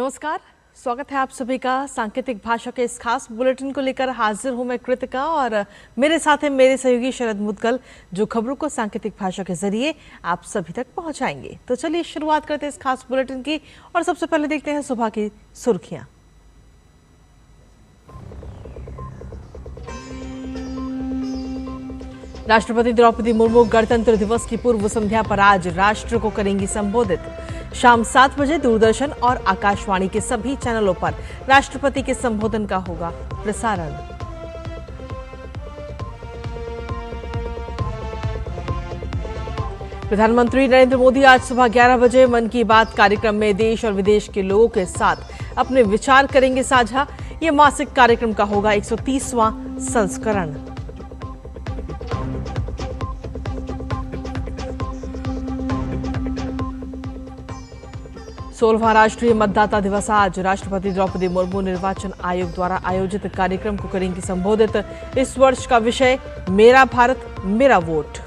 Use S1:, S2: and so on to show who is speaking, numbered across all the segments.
S1: नमस्कार, स्वागत है आप सभी का सांकेतिक भाषा के इस खास बुलेटिन को लेकर हाजिर हूं मैं कृतिका और मेरे साथ है मेरे सहयोगी शरद मुदगल जो खबरों को सांकेतिक भाषा के जरिए आप सभी तक पहुंचाएंगे। तो चलिए शुरुआत करते हैं इस खास बुलेटिन की और सबसे पहले देखते हैं सुबह की सुर्खियां। राष्ट्रपति द्रौपदी मुर्मू गणतंत्र दिवस की पूर्व संध्या पर आज राष्ट्र को करेंगी संबोधित। शाम 7 बजे दूरदर्शन और आकाशवाणी के सभी चैनलों पर राष्ट्रपति के संबोधन का होगा प्रसारण। प्रधानमंत्री नरेंद्र मोदी आज सुबह 11 बजे मन की बात कार्यक्रम में देश और विदेश के लोगों के साथ अपने विचार करेंगे साझा। ये मासिक कार्यक्रम का होगा 130वां संस्करण। सोलहवां राष्ट्रीय मतदाता दिवस आज राष्ट्रपति द्रौपदी मुर्मू निर्वाचन आयोग द्वारा आयोजित कार्यक्रम को करेंगी संबोधित। इस वर्ष का विषय मेरा भारत मेरा वोट।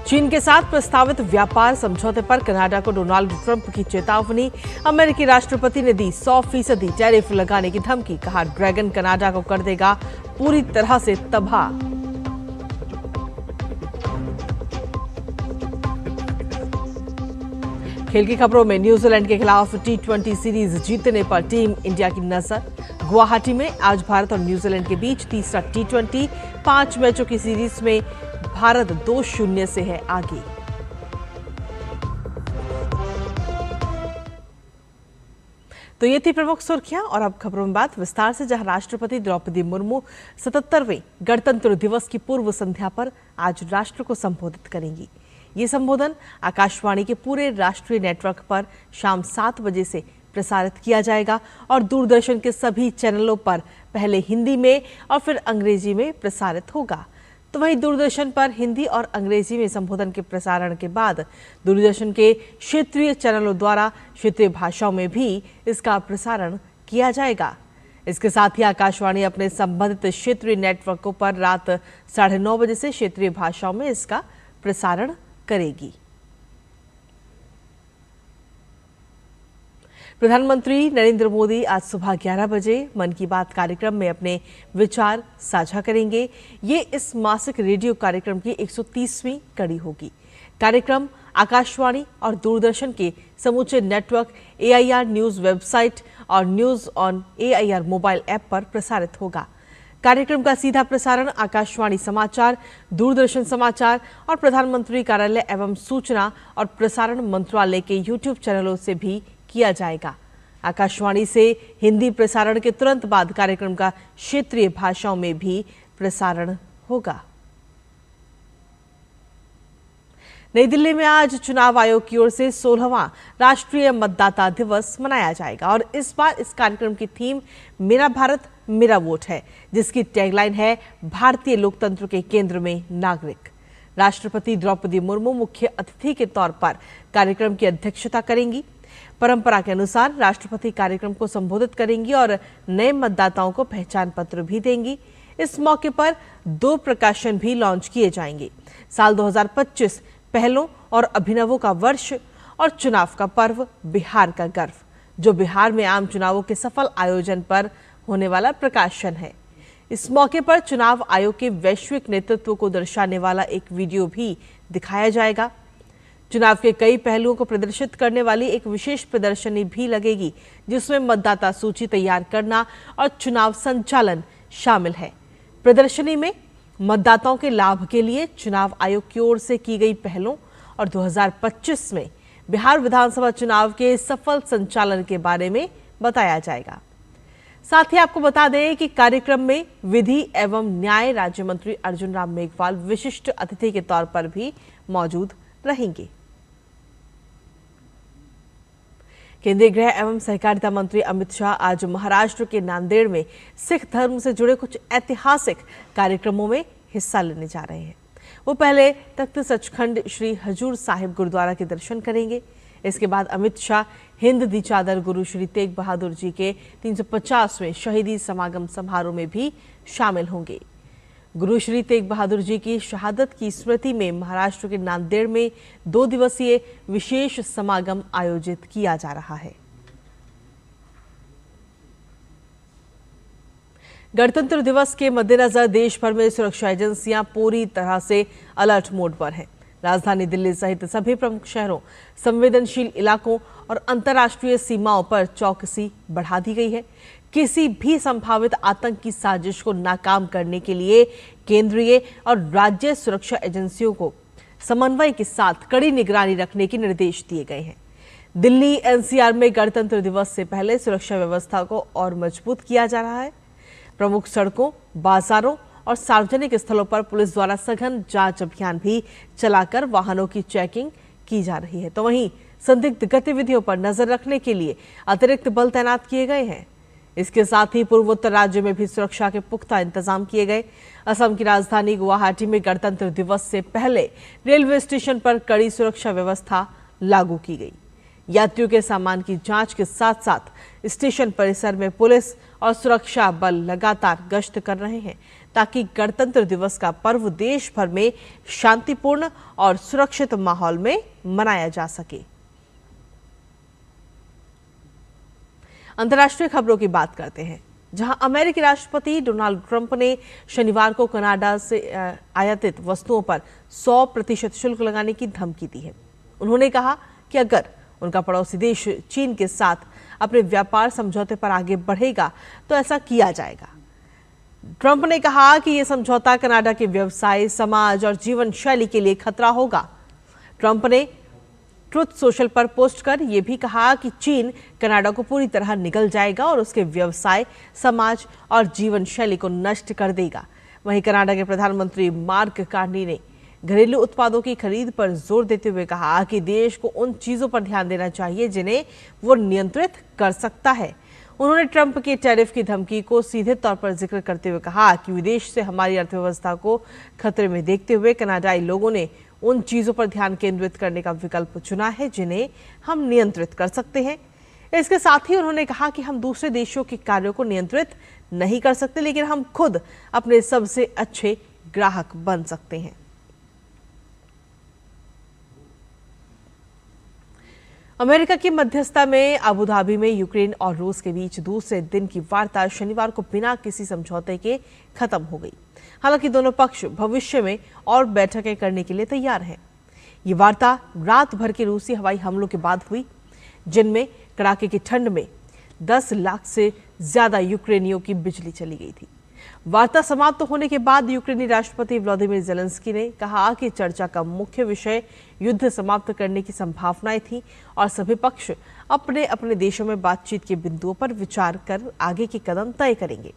S1: चीन के साथ प्रस्तावित व्यापार समझौते पर कनाडा को डोनाल्ड ट्रंप की चेतावनी। अमेरिकी राष्ट्रपति ने दी 100% टैरिफ लगाने की धमकी। कहा ड्रैगन कनाडा को कर देगा पूरी तरह से तबाह। खेल की खबरों में न्यूजीलैंड के खिलाफ T20 सीरीज जीतने पर टीम इंडिया की नजर। गुवाहाटी में आज भारत और न्यूजीलैंड के बीच तीसरा T20 5 मैचों की सीरीज में भारत 2-0 से है आगे। तो ये थी प्रमुख सुर्खियां और अब खबरों में बात विस्तार से, जहां राष्ट्रपति द्रौपदी मुर्मू 77वें गणतंत्र दिवस की पूर्व संध्या पर आज राष्ट्र को संबोधित करेंगी। ये संबोधन आकाशवाणी के पूरे राष्ट्रीय नेटवर्क पर शाम 7 बजे से प्रसारित किया जाएगा और दूरदर्शन के सभी चैनलों पर पहले हिंदी में और फिर अंग्रेजी में प्रसारित होगा। तो वहीं दूरदर्शन पर हिंदी और अंग्रेजी में संबोधन के प्रसारण के बाद दूरदर्शन के क्षेत्रीय चैनलों द्वारा क्षेत्रीय भाषाओं में भी इसका प्रसारण किया जाएगा। इसके साथ ही आकाशवाणी अपने संबंधित क्षेत्रीय नेटवर्कों पर रात 9:30 बजे से क्षेत्रीय भाषाओं में इसका प्रसारण करेगी। प्रधानमंत्री नरेंद्र मोदी आज सुबह 11 बजे मन की बात कार्यक्रम में अपने विचार साझा करेंगे। ये इस मासिक रेडियो कार्यक्रम की 130वीं कड़ी होगी। कार्यक्रम आकाशवाणी और दूरदर्शन के समूचे नेटवर्क, AIR न्यूज वेबसाइट और news on AIR mobile app पर प्रसारित होगा। कार्यक्रम का सीधा प्रसारण आकाशवाणी समाचार, दूरदर्शन समाचार और प्रधानमंत्री कार्यालय एवं सूचना और प्रसारण मंत्रालय के YouTube चैनलों से भी किया जाएगा। आकाशवाणी से हिंदी प्रसारण के तुरंत बाद कार्यक्रम का क्षेत्रीय भाषाओं में भी प्रसारण होगा। नई दिल्ली में आज चुनाव आयोग की ओर से 16वां राष्ट्रीय मतदाता दिवस मनाया जाएगा और इस बार इस कार्यक्रम की थीम मेरा भारत मेरा वोट है, जिसकी टैगलाइन है भारतीय लोकतंत्र के केंद्र में नागरिक। राष्ट्रपति द्रौपदी मुर्मू मुख्य अतिथि के तौर पर कार्यक्रम की अध्यक्षता करेंगी। परंपरा के अनुसार राष्ट्रपति कार्यक्रम को संबोधित करेंगी और नए मतदाताओं को पहचान पत्र भी देंगी। इस मौके पर 2 प्रकाशन भी लॉन्च किए जाएंगे। साल 2025 पहलों और अभिनवों का वर्ष और चुनाव का पर्व बिहार का गर्व, जो बिहार में आम चुनावों के सफल आयोजन पर होने वाला प्रकाशन है। इस मौके पर चुनाव आयोग के वैश्विक नेतृत्व को दर्शाने वाला एक वीडियो भी दिखाया जाएगा। चुनाव के कई पहलुओं को प्रदर्शित करने वाली एक विशेष प्रदर्शनी भी लगेगी, जिसमें मतदाता सूची तैयार करना और चुनाव संचालन शामिल है। प्रदर्शनी में मतदाताओं के लाभ के लिए चुनाव आयोग की ओर से की गई पहलों और 2025 में बिहार विधानसभा चुनाव के सफल संचालन के बारे में बताया जाएगा। साथ ही आपको बता दें कि कार्यक्रम में विधि एवं न्याय राज्य मंत्री अर्जुन राम मेघवाल विशिष्ट अतिथि के तौर पर भी मौजूद रहेंगे। केंद्रीय गृह एवं सहकारिता मंत्री अमित शाह आज महाराष्ट्र के नांदेड़ में सिख धर्म से जुड़े कुछ ऐतिहासिक कार्यक्रमों में हिस्सा लेने जा रहे हैं। वो पहले तख्त सचखंड श्री हजूर साहिब गुरुद्वारा के दर्शन करेंगे। इसके बाद अमित शाह हिंद दी चादर गुरु श्री तेग बहादुर जी के 350वें शहीदी समागम समारोह में भी शामिल होंगे। गुरु श्री तेग बहादुर जी की शहादत की स्मृति में महाराष्ट्र के नांदेड़ में 2 दिवसीय विशेष समागम आयोजित किया जा रहा है। गणतंत्र दिवस के मद्देनजर देश भर में सुरक्षा एजेंसियां पूरी तरह से अलर्ट मोड पर हैं। राजधानी दिल्ली सहित सभी प्रमुख शहरों, संवेदनशील इलाकों और अंतर्राष्ट्रीय सीमाओं पर चौकसी बढ़ा दी गई है। किसी भी संभावित आतंकी साजिश को नाकाम करने के लिए केंद्रीय और राज्य सुरक्षा एजेंसियों को समन्वय के साथ कड़ी निगरानी रखने के निर्देश दिए गए हैं। दिल्ली एनसीआर में गणतंत्र दिवस से पहले सुरक्षा व्यवस्था को और मजबूत किया जा रहा है। प्रमुख सड़कों, बाजारों और सार्वजनिक स्थलों पर पुलिस द्वारा सघन जांच अभियान भी चलाकर वाहनों की चेकिंग की जा रही है। तो वहीं संदिग्ध गतिविधियों पर नजर रखने के लिए अतिरिक्त बल तैनात किए गए हैं। इसके साथ ही पूर्वोत्तर राज्य में भी सुरक्षा के पुख्ता इंतजाम किए गए। असम की राजधानी गुवाहाटी में गणतंत्र दिवस से पहले रेलवे स्टेशन पर कड़ी सुरक्षा व्यवस्था लागू की गई। यात्रियों के सामान की जांच के साथ साथ स्टेशन परिसर में पुलिस और सुरक्षा बल लगातार गश्त कर रहे हैं ताकि गणतंत्र दिवस का पर्व देश भर में शांतिपूर्ण और सुरक्षित माहौल में मनाया जा सके। अंतर्राष्ट्रीय खबरों की बात करते हैं, जहां अमेरिकी राष्ट्रपति डोनाल्ड ट्रंप ने शनिवार को कनाडा से आयातित वस्तुओं पर 100% शुल्क लगाने की धमकी दी है। उन्होंने कहा कि अगर उनका पड़ोसी देश चीन के साथ अपने व्यापार समझौते पर आगे बढ़ेगा तो ऐसा किया जाएगा। ट्रंप ने कहा कि यह समझौता कनाडा के व्यवसाय, समाज और जीवन शैली के लिए खतरा होगा। ट्रंप ने ट्रुथ सोशल पर पोस्ट कर यह भी कहा कि चीन कनाडा को पूरी तरह निगल जाएगा और उसके व्यवसाय, समाज और जीवन शैली को नष्ट कर देगा। वहीं कनाडा के प्रधानमंत्री मार्क कार्नी ने घरेलू उत्पादों की खरीद पर जोर देते हुए कहा कि देश को उन चीजों पर ध्यान देना चाहिए जिन्हें वो नियंत्रित कर सकता है। उन्होंने ट्रंप के टैरिफ की धमकी को सीधे तौर पर जिक्र करते हुए कहा कि विदेश से हमारी अर्थव्यवस्था को खतरे में देखते हुए कनाडाई लोगों ने उन चीजों पर ध्यान केंद्रित करने का विकल्प चुना है जिन्हें हम नियंत्रित कर सकते हैं। इसके साथ ही उन्होंने कहा कि हम दूसरे देशों के कार्यों को नियंत्रित नहीं कर सकते, लेकिन हम खुद अपने सबसे अच्छे ग्राहक बन सकते हैं। अमेरिका की मध्यस्थता में अबू धाबी में यूक्रेन और रूस के बीच दूसरे दिन की वार्ता शनिवार को बिना किसी समझौते के खत्म हो गई। हालांकि दोनों पक्ष भविष्य में और बैठकें करने के लिए तैयार हैं। ये वार्ता रात भर के रूसी हवाई हमलों के बाद हुई, जिनमें कड़ाके की ठंड में 10 लाख से ज्यादा यूक्रेनियों की बिजली चली गई थी। वार्ता समाप्त होने के बाद यूक्रेनी राष्ट्रपति व्लादिमीर ज़ेलेंस्की ने कहा कि चर्चा का मुख्य विषय युद्ध समाप्त करने की संभावनाएं थी और सभी पक्ष अपने अपने देशों में बातचीत के बिंदुओं पर विचार कर आगे के कदम तय करेंगे।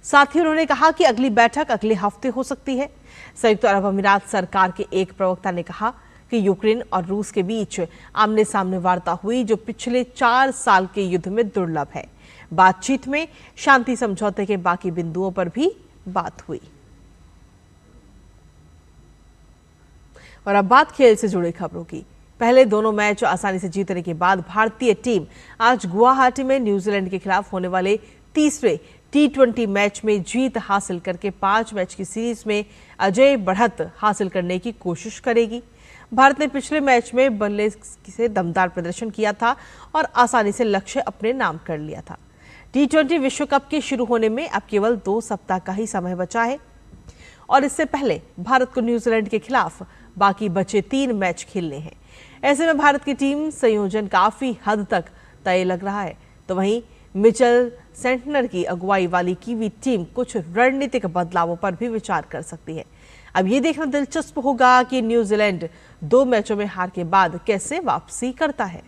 S1: साथ ही उन्होंने कहा कि अगली बैठक अगले हफ्ते हो सकती है। संयुक्त अरब अमीरात सरकार के एक प्रवक्ता ने कहा कि यूक्रेन और रूस के बीच आमने सामने वार्ता हुई जो पिछले 4 साल के युद्ध में दुर्लभ है। बातचीत में शांति समझौते के बाकी बिंदुओं पर भी बात हुई। और अब बात खेल से जुड़ी खबरों की। पहले दोनों मैच आसानी से जीतने के बाद भारतीय टीम आज गुवाहाटी में न्यूजीलैंड के खिलाफ होने वाले तीसरे T20 मैच में जीत हासिल करके 5 मैच की सीरीज में अजय बढ़त हासिल करने की कोशिश करेगी। भारत ने पिछले मैच में बल्लेबाजी से दमदार प्रदर्शन किया था और आसानी से लक्ष्य अपने नाम कर लिया था। T20 विश्व कप के शुरू होने में अब केवल 2 सप्ताह का ही समय बचा है और इससे पहले भारत को न्यूजीलैंड के खिलाफ बाकी बचे 3 मैच खेलने हैं। ऐसे में भारत की टीम संयोजन काफी हद तक तय लग रहा है। तो वहीं मिचेल सेंटनर की अगुवाई वाली कीवी टीम कुछ रणनीतिक बदलावों पर भी विचार कर सकती है। अब ये देखना दिलचस्प होगा कि न्यूजीलैंड 2 मैचों में हार के बाद कैसे वापसी करता है।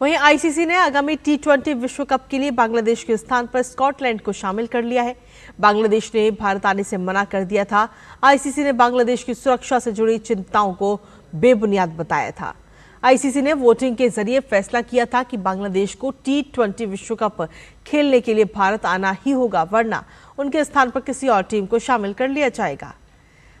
S1: वहीं आईसीसी ने आगामी T20 विश्व कप के लिए बांग्लादेश के स्थान पर स्कॉटलैंड को शामिल कर लिया है। बांग्लादेश ने भारत आने से मना कर दिया था। आईसीसी ने बांग्लादेश की सुरक्षा से जुड़ी चिंताओं को बेबुनियाद बताया था। आईसीसी ने वोटिंग के जरिए फैसला किया था कि बांग्लादेश को T20 विश्व कप खेलने के लिए भारत आना ही होगा, वरना उनके स्थान पर किसी और टीम को शामिल कर लिया जाएगा।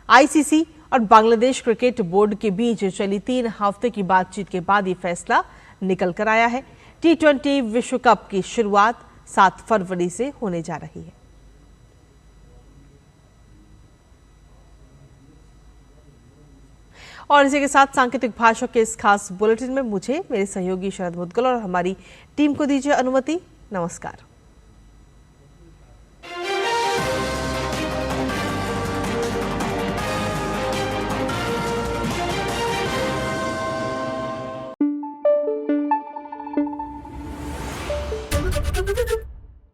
S1: आईसीसी और बांग्लादेश क्रिकेट बोर्ड के बीच चली 3 हफ्ते की बातचीत के बाद ये फैसला निकल कर आया है। T20 विश्व कप की शुरुआत 7 फरवरी से होने जा रही है। और इसी के साथ सांकेतिक भाषा के इस खास बुलेटिन में मुझे, मेरे सहयोगी शरद मुदगल और हमारी टीम को दीजिए अनुमति। नमस्कार।